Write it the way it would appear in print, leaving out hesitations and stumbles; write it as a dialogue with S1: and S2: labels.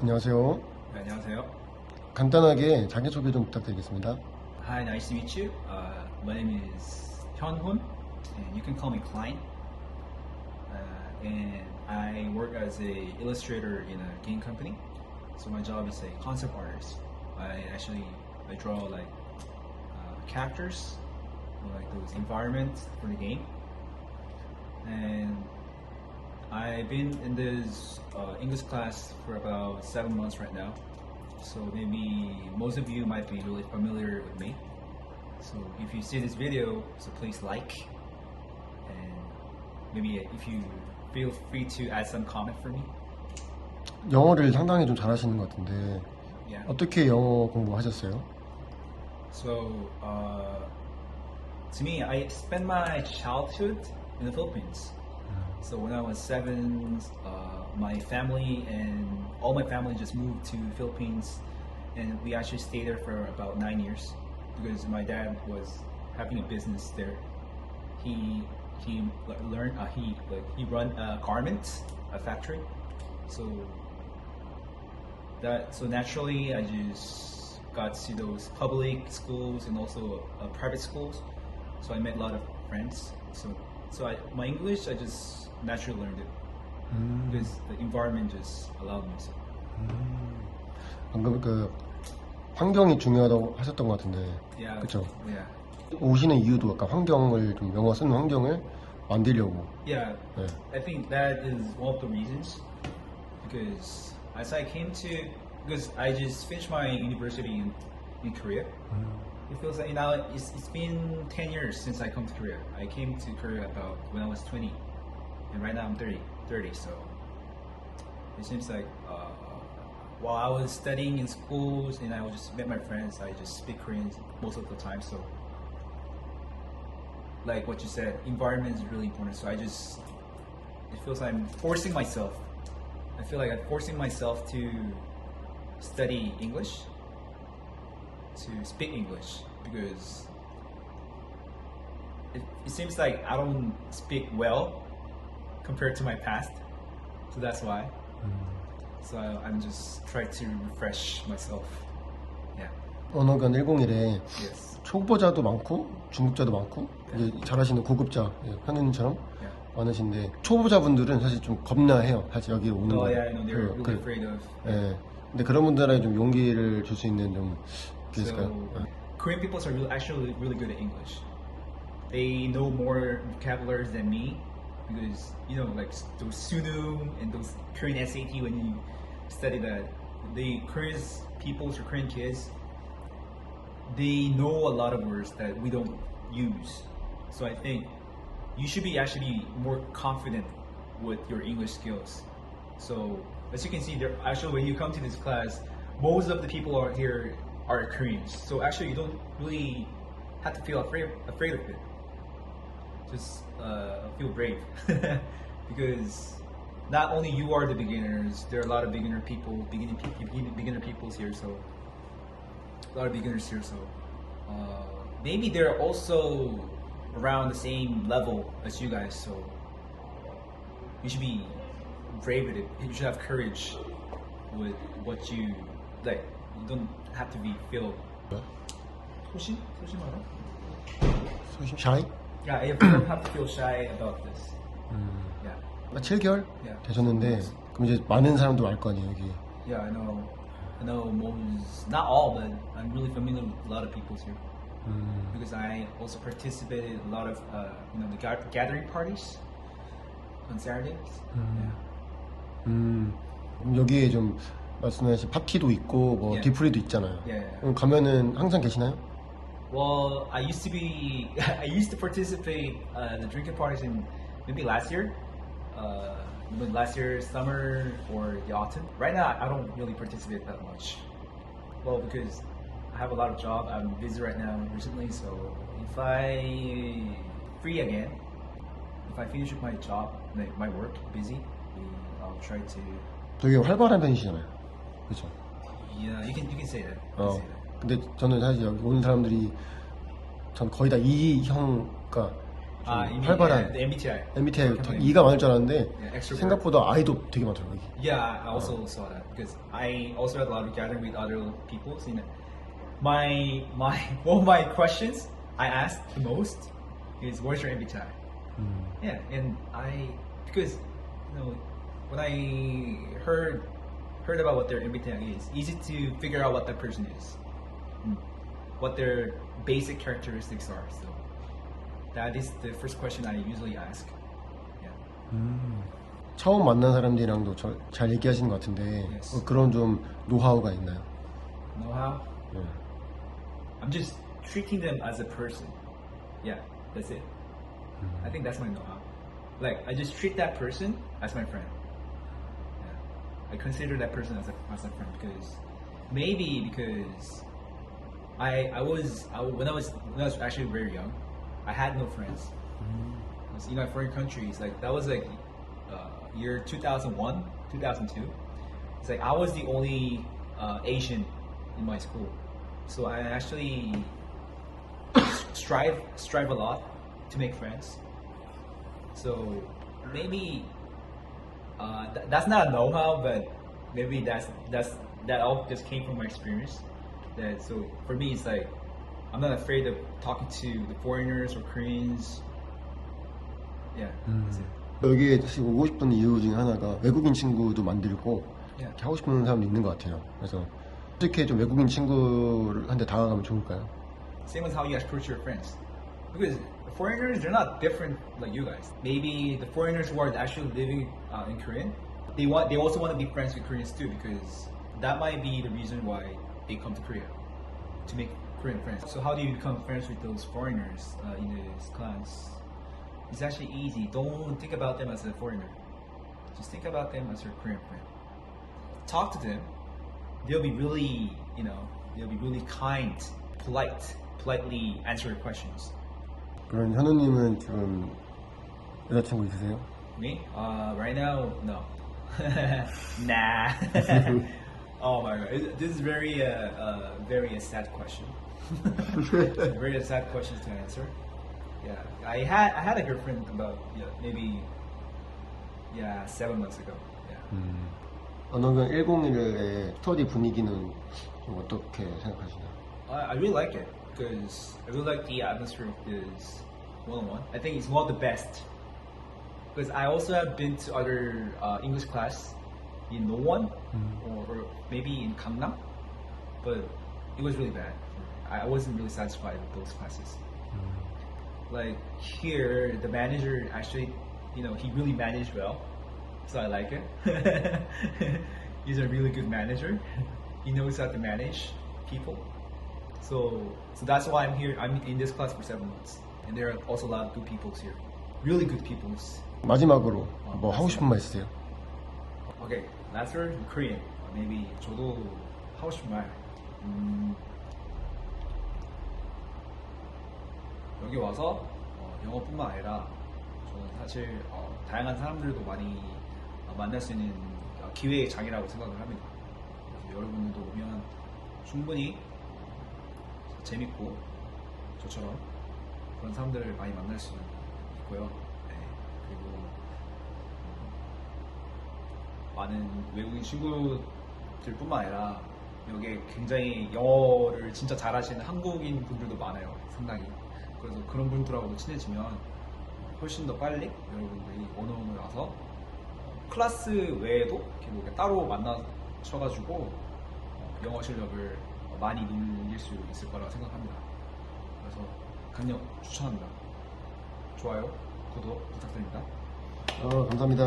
S1: 안녕하세요.
S2: 네, 안녕하세요.
S1: 간단하게 자기소개 좀 부탁드리겠습니다.
S2: Hi, nice to meet you. My name is Hyun-hun, and you can call me Klein. And I work as a illustrator in a game company. So my job is a concept artist. I draw like characters, or like those environments for the game. And I've been in this English class for about 7 months right now. So maybe most of you might be really familiar with me. So if you see this video, so please like, and maybe if you feel free to add some comment for me.
S1: 영어를 상당히 좀 잘하시는 것 같은데
S2: Yeah.
S1: 어떻게 영어 공부하셨어요?
S2: So to me, I spent my childhood in the Philippines. So when I was 7, my family and all my family just moved to Philippines, and we actually stayed there for about 9 years because my dad was having a business there. He learned he run a garment, a factory. So naturally I just got to those public schools and also private schools. So I met a lot of friends. My English, I just naturally learned it because the environment just allowed me to.
S1: 방금 그 환경이 중요하다고 하셨던 것 같은데
S2: Yeah.
S1: 그렇죠?
S2: Yeah.
S1: 오시는 이유도 아까 환경을 좀 영어 쓰는 환경을 만들려고.
S2: Yeah.
S1: 네.
S2: I think that is one of the reasons because because I just finished my university in Korea. It feels like now it's been 10 years since I come to Korea. I came to Korea about when I was 20, and right now I'm 30. So it seems like while I was studying in schools and I would just met my friends, I just speak Korean most of the time. So like what you said, environment is really important. So it feels like I'm forcing myself. I feel like I'm forcing myself to study English, to speak English, because it seems like I don't speak well compared to my past, so that's why. So I'm just trying to refresh myself. Yeah.
S1: 언어교환 101에
S2: Yes.
S1: 초보자도 많고 중급자도 많고 이제 잘하시는 고급자 현우님처럼 많으신데 초보자분들은 사실 좀 겁나해요. 사실 여기 오는 거.
S2: Oh yeah, I know they're really afraid of.
S1: 예. 근데 그런 분들에게 좀 용기를 줄 수 있는 좀 있을까요?
S2: So, Korean people are actually really good at English. They know more vocabularies than me because like those sunum and those Korean SAT when you study that, the Korean peoples or Korean kids, they know a lot of words that we don't use. So I think you should be actually more confident with your English skills. So as you can see, actually when you come to this class, most of the people here are Koreans. So actually you don't really have to feel afraid of it. Just feel brave because not only you are the beginners, there are a lot of beginner peoples here. So a lot of beginners here. So maybe they're also around the same level as you guys. So you should be brave with it. You should have courage with what you like. You don't have to feel 소심 알아?
S1: shy?
S2: Yeah, you don't have to feel shy about this. Yeah.
S1: 7개월
S2: Yeah.
S1: 되셨는데 그럼 이제 많은 사람도 알 거 아니에요 여기.
S2: Yeah, I know most, not all, but I'm really familiar with a lot of people here because I also participated in a lot of the gathering parties on Saturdays.
S1: 그럼 여기에 좀 말씀하신 파티도 있고 뭐
S2: Yeah.
S1: 디프리도 있잖아요.
S2: Yeah.
S1: 그럼 가면은 항상 계시나요?
S2: Well, I used to participate in the drinking parties in maybe last year, summer or the autumn. Right now, I don't really participate that much. Well, because I have a lot of job. I'm busy right now recently, so if I free again, if I finish with my job, my work, busy, I'll try to.
S1: 되게 활발한 편이시잖아요. 그렇죠?
S2: Yeah, you can say that. You can say that.
S1: 근데 저는 사실 여기 오는 사람들이 전 거의 다 E형, 그러니까 좀 활발한
S2: the MBTI.
S1: MBTI 더 E가 많을 줄 알았는데
S2: extrovert.
S1: 생각보다 I도 되게 많더라고요. 여기.
S2: Yeah, I also saw that because I also had a lot of gathering with other people. So, my one of my questions I asked the most is what's your MBTI? Yeah, and because when I heard about what their MBTI is, easy to figure out what that person is, what their basic characteristics are. So that is the first question I usually ask. Yeah.
S1: 처음 만난 사람들이랑도 잘 얘기하시는 것 같은데
S2: Yes.
S1: 그런 좀 노하우가 있나요?
S2: Know-how?
S1: 네.
S2: I'm just treating them as a person. Yeah, that's it. I think that's my know-how. Like I just treat that person as my friend. Yeah. I consider that person as a friend because when I was actually very young, I had no friends. Because, foreign countries, like that was like year 2001, 2002. It's like I was the only Asian in my school, so I actually strive a lot to make friends. So maybe that's not a know-how, but maybe that all just came from my experience. So for me, it's like I'm not afraid of talking to the foreigners or Koreans. Yeah, that's it.
S1: 여기에 사실 오고 싶은 이유 중에 하나가 외국인 친구도 만들고
S2: Yeah.
S1: 이렇게 하고 싶은 사람도 있는 것 같아요. 그래서 어떻게 좀 외국인 친구한테 다가가면 좋을까요?
S2: Same as how you approach your friends. Because the foreigners, they're not different like you guys. Maybe the foreigners who are actually living in Korea, they also want to be friends with Koreans too, because that might be the reason why they come to Korea, to make Korean friends. So how do you become friends with those foreigners in this class? It's actually easy. Don't think about them as a foreigner. Just think about them as your Korean friend. Talk to them. They'll be really, they'll be really kind, politely answer your questions.
S1: 그럼 현우님은 지금 여자친구 있으세요?
S2: Me? Right now, no. Nah. Oh my god, this is very sad question. It's a very sad question to answer. Yeah, I had a girlfriend about maybe 7 months ago. Yeah.
S1: 언어교환 101의 스터디 분위기는 좀 어떻게 생각하시나요?
S2: I really like it because I really like the atmosphere of this one-on-one. I think it's one of the best because I also have been to other English class in Nowon or maybe in Gangnam, but it was really bad. I wasn't really satisfied with those classes. Like here, the manager actually, he really managed well, so I like it. He's a really good manager. He knows how to manage people. So that's why I'm here. I'm in this class for 7 months, and there are also a lot of good people here. Really good people.
S1: 마지막으로 뭐 하고 싶은 말 있으세요?
S2: Okay, last word in Korean. Maybe 저도 하고 싶은 말. 여기 와서 영어뿐만 아니라 저는 사실 다양한 사람들도 많이 만날 수 있는 기회의 장이라고 생각을 합니다. 그래서 여러분들도 오면 충분히 재밌고 저처럼 그런 사람들을 많이 만날 수 있고요. 네, 그리고 많은 외국인 친구들뿐만 아니라 여기에 굉장히 영어를 진짜 잘하시는 한국인 분들도 많아요. 상당히. 그래서 그런 분들하고 친해지면 훨씬 더 빨리 여러분들이 언어원을 와서 클래스 외에도 이렇게 따로 만나셔가지고 영어 실력을 많이 늘릴 수 있을 거라고 생각합니다. 그래서 강력 추천합니다. 좋아요, 구독 부탁드립니다.
S1: 감사합니다.